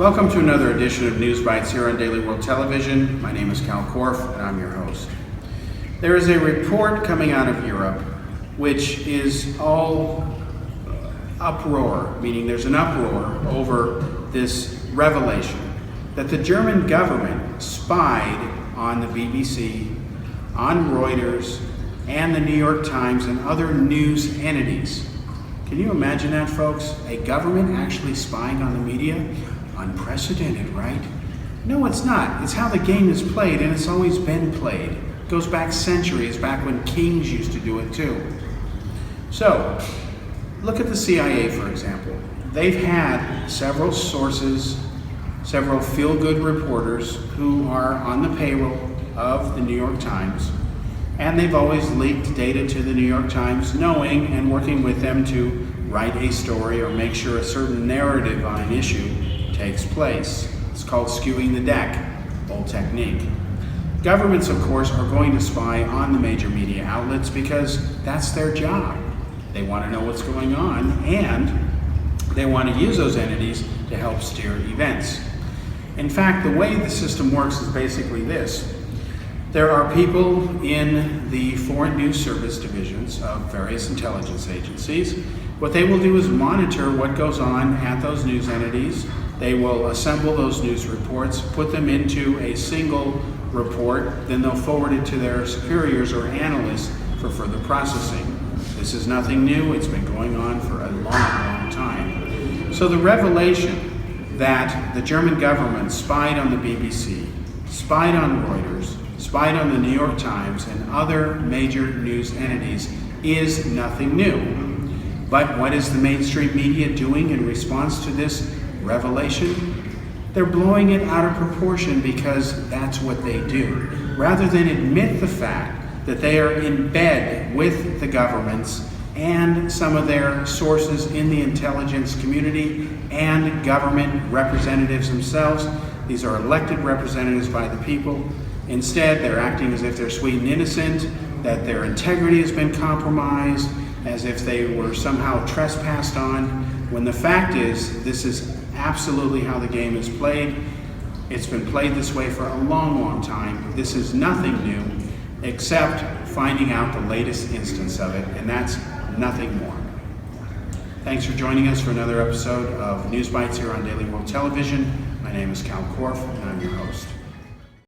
Welcome to another edition of News Bites here on Daily World Television. My name is Kal Korff and I'm your host. There is a report coming out of Europe which is all uproar, meaning there's an uproar over this revelation that the German government spied on the BBC, on Reuters, and the New York Times and other news entities. Can you imagine that, folks? A government actually spying on the media? Unprecedented, right? No, it's not. It's how the game is played, and it's always been played. It goes back centuries, back when kings used to do it too. So, look at the CIA, for example. They've had several sources, several feel-good reporters who are on the payroll of the New York Times, and they've always leaked data to the New York Times, knowing and working with them to write a story or make sure a certain narrative on an issue takes place. It's called skewing the deck, old technique. Governments, of course, are going to spy on the major media outlets because that's their job. They want to know what's going on, and they want to use those entities to help steer events. In fact, the way the system works is basically this. There are people in the Foreign News Service divisions of various intelligence agencies. What they will do is monitor what goes on at those news entities. They will assemble those news reports, put them into a single report, then they'll forward it to their superiors or analysts for further processing. This is nothing new. It's been going on for a long, long time. So the revelation that the German government spied on the BBC, spied on Reuters, spied on the New York Times and other major news entities is nothing new. But what is the mainstream media doing in response to this revelation? They're blowing it out of proportion because that's what they do. Rather than admit the fact that they are in bed with the governments and some of their sources in the intelligence community and government representatives themselves. These are elected representatives by the people. Instead, they're acting as if they're sweet and innocent, that their integrity has been compromised, as if they were somehow trespassed on, when the fact is, this is absolutely how the game is played. It's been played this way for a long, long time. This is nothing new, except finding out the latest instance of it, and that's nothing more. Thanks for joining us for another episode of News Bites here on Daily World Television. My name is Kal Korff, and I'm your host.